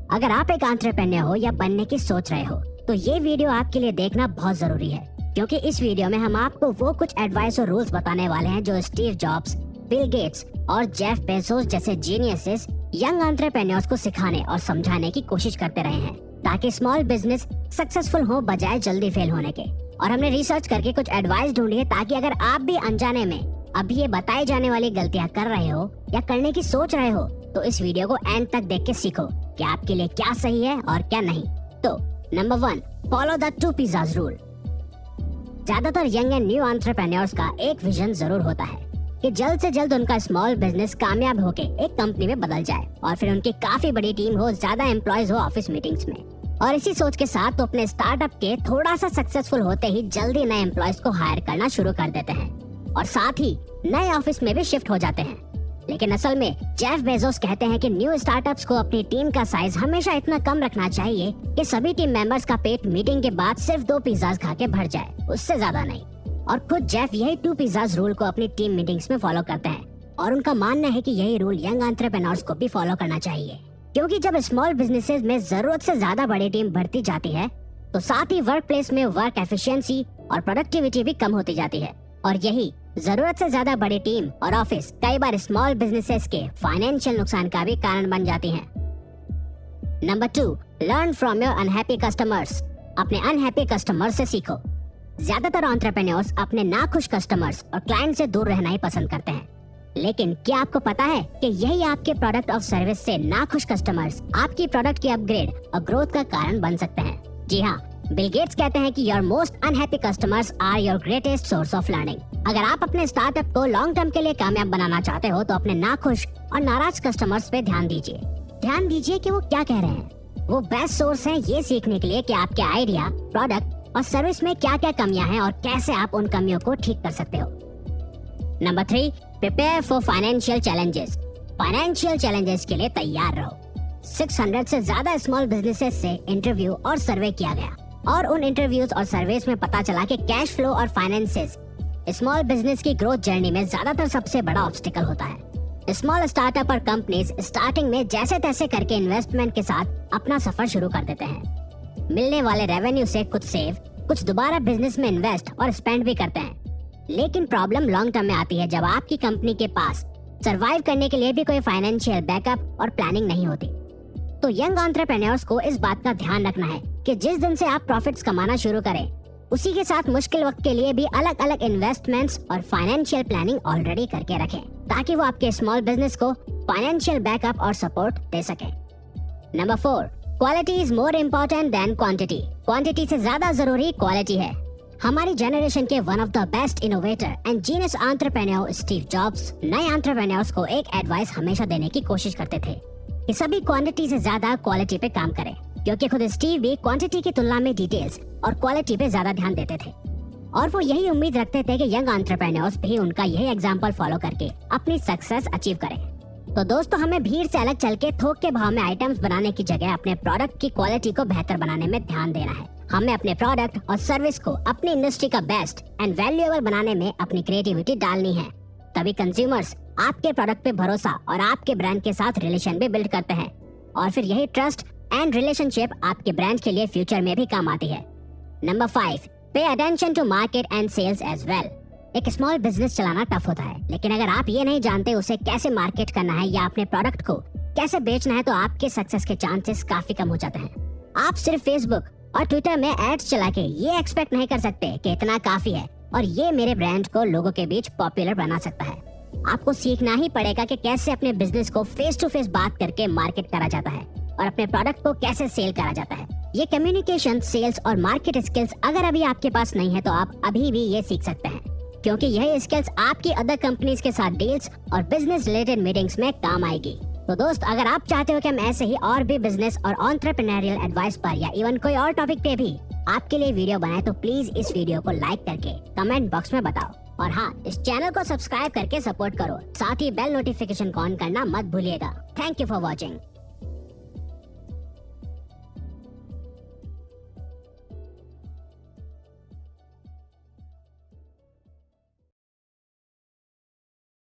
अगर आप एक एंटरप्रेन्योर हो या बनने की सोच रहे हो तो ये वीडियो आपके लिए देखना बहुत जरूरी है, क्योंकि इस वीडियो में हम आपको वो कुछ एडवाइस और रूल्स बताने वाले हैं जो स्टीव जॉब्स, बिल गेट्स और जेफ बेजोस जैसे जीनियसेस यंग एंटरप्रेन्योर्स को सिखाने और समझाने की कोशिश करते रहे हैं, ताकि स्मॉल बिजनेस सक्सेसफुल हो बजाय जल्दी फेल होने के। और हमने रिसर्च करके कुछ एडवाइस ढूंढी है, ताकि अगर आप भी अनजाने में अभी ये बताई जाने वाली गलतियां कर रहे हो या करने की सोच रहे हो तो इस वीडियो को एंड तक देख के सीखो कि आपके लिए क्या सही है और क्या नहीं। तो number 1, follow the 2 pizzas rule. ज्यादातर यंग एंड न्यू एंटरप्रेन्योर्स का एक विजन जरूर होता है कि जल्द से जल्द उनका स्मॉल बिजनेस कामयाब होके एक कंपनी में बदल जाए और फिर उनकी काफी बड़ी टीम हो, ज्यादा एम्प्लॉयज हो ऑफिस मीटिंग्स में। और इसी सोच के साथ तो अपने स्टार्टअप के थोड़ा सा सक्सेसफुल होते ही जल्दी नए एम्प्लॉयज को हायर करना शुरू कर देते हैं और साथ ही नए ऑफिस में भी शिफ्ट हो जाते हैं। लेकिन असल में जेफ बेजोस कहते हैं कि न्यू स्टार्टअप्स को अपनी टीम का साइज हमेशा इतना कम रखना चाहिए कि सभी टीम मेंबर्स का पेट मीटिंग के बाद सिर्फ 2 पिज़्ज़ाज खा के भर जाए, उससे ज्यादा नहीं। और खुद जेफ यही 2 पिज़्ज़ाज रूल को अपनी टीम मीटिंग्स में फॉलो करते हैं और उनका मानना है कि यही रूल यंग एंटरप्रेन्योर्स को भी फॉलो करना चाहिए, क्योंकि जब स्मॉल बिजनेसेस में जरूरत से ज्यादा बड़ी टीम बढ़ती जाती है तो साथ ही वर्क प्लेस में वर्क एफिशिएंसी और प्रोडक्टिविटी भी कम होती जाती है। और यही जरूरत से ज्यादा बड़ी टीम और ऑफिस कई बार स्मॉल बिजनेसेस के फाइनेंशियल नुकसान का भी कारण बन जाती हैं। Number 2, learn from your unhappy customers. अपने अनहैप्पी कस्टमर्स से सीखो। ज्यादातर एंटरप्रेन्योर्स अपने नाखुश कस्टमर्स और क्लाइंट से दूर रहना ही पसंद करते हैं, लेकिन क्या आपको पता है कि यही आपके प्रोडक्ट और सर्विस से नाखुश कस्टमर्स आपकी प्रोडक्ट की अपग्रेड और ग्रोथ का कारण बन सकते हैं। जी हाँ, बिल गेट्स कहते हैं कि your most unhappy customers are your greatest source of learning. अगर आप अपने स्टार्टअप को लॉन्ग टर्म के लिए कामयाब बनाना चाहते हो तो अपने नाखुश और नाराज कस्टमर्स पे ध्यान दीजिए। ध्यान दीजिए कि वो क्या कह रहे हैं। वो बेस्ट सोर्स है ये सीखने के लिए कि आपके आइडिया, प्रोडक्ट और सर्विस में क्या क्या कमियां हैं और कैसे आप उन कमियों को ठीक कर सकते हो। Number 3, prepare for financial challenges. Financial challenges के लिए तैयार रहो। 600 से ज्यादा स्मॉल बिजनेसेस से इंटरव्यू और सर्वे किया गया और उन इंटरव्यूज और सर्वेस में पता चला कि कैश फ्लो और फाइनेंसेस स्मॉल बिजनेस की ग्रोथ जर्नी में ज्यादातर सबसे बड़ा ऑब्स्टिकल होता है। स्मॉल स्टार्टअप और कंपनीज स्टार्टिंग में जैसे तैसे करके इन्वेस्टमेंट के साथ अपना सफर शुरू कर देते हैं। मिलने वाले रेवेन्यू से कुछ सेव, कुछ दोबारा बिजनेस में इन्वेस्ट और स्पेंड भी करते हैं। लेकिन प्रॉब्लम लॉन्ग टर्म में आती है जब आपकी कंपनी के पास सरवाइव करने के लिए भी कोई फाइनेंशियल बैकअप और प्लानिंग नहीं होती। तो यंग एंटरप्रेन्योर्स को इस बात का ध्यान रखना है कि जिस दिन से आप प्रॉफिट्स कमाना शुरू करें उसी के साथ मुश्किल वक्त के लिए भी अलग अलग इन्वेस्टमेंट्स और फाइनेंशियल प्लानिंग ऑलरेडी करके रखें, ताकि वो आपके स्मॉल बिजनेस को फाइनेंशियल बैकअप और सपोर्ट दे सकें। Number 4, quality is more important then quantity. Quantity से ज्यादा जरूरी क्वालिटी है। हमारी जनरेशन के one of the best innovator and genius entrepreneur Steve jobs नए एंटरप्रेन्योर्स को एक एडवाइस हमेशा देने की कोशिश करते थे कि सभी क्वांटिटी से ज्यादा क्वालिटी पे काम करें, क्योंकि खुद स्टीव भी क्वांटिटी की तुलना में डिटेल्स और क्वालिटी पे ज्यादा ध्यान देते थे और वो यही उम्मीद रखते थे कि यंग एंटरप्रेन्योर्स भी उनका यही एग्जांपल फॉलो करके अपनी सक्सेस अचीव करें। तो दोस्तों, हमें भीड़ से अलग चल के थोक के भाव में आइटम्स बनाने की जगह अपने प्रोडक्ट की क्वालिटी को बेहतर बनाने में ध्यान देना है। हमें अपने प्रोडक्ट और सर्विस को अपनी इंडस्ट्री का बेस्ट एंड वैल्यूएबल बनाने में अपनी क्रिएटिविटी डालनी है। तभी कंज्यूमर्स आपके प्रोडक्ट पे भरोसा और आपके ब्रांड के साथ रिलेशन भी बिल्ड करते हैं और फिर यही ट्रस्ट एंड रिलेशनशिप आपके ब्रांड के लिए फ्यूचर में भी काम आती है। Number 5, pay attention to market and sales as well. एक स्मॉल बिजनेस चलाना टफ होता है, लेकिन अगर आप ये नहीं जानते उसे कैसे मार्केट करना है या अपने प्रोडक्ट को कैसे बेचना है तो आपके सक्सेस के चांसेस काफी कम हो जाते हैं। आप सिर्फ फेसबुक और ट्विटर में एड्स चला के ये एक्सपेक्ट नहीं कर सकते कि इतना काफी है और ये मेरे ब्रांड को लोगों के बीच पॉपुलर बना सकता है। आपको सीखना ही पड़ेगा कि कैसे अपने बिजनेस को फेस टू फेस बात करके मार्केट करा जाता है और अपने प्रोडक्ट को कैसे सेल करा जाता है। ये कम्युनिकेशन, सेल्स और मार्केट स्किल्स अगर अभी आपके पास नहीं है तो आप अभी भी ये सीख सकते हैं, क्योंकि यही स्किल्स आपकी अदर कंपनीज के साथ डील्स और बिजनेस रिलेटेड मीटिंग्स में काम आएगी। तो दोस्त, अगर आप चाहते हो कि हम ऐसे ही और भी बिजनेस और एंटरप्रेन्योरियल एडवाइस पर या इवन कोई और टॉपिक पे भी आपके लिए वीडियो बनाए तो प्लीज इस वीडियो को लाइक करके कमेंट बॉक्स में बताओ और हाँ, इस चैनल को सब्सक्राइब करके सपोर्ट करो। साथ ही बेल नोटिफिकेशन को ऑन करना मत भूलिएगा। Thank you for watching.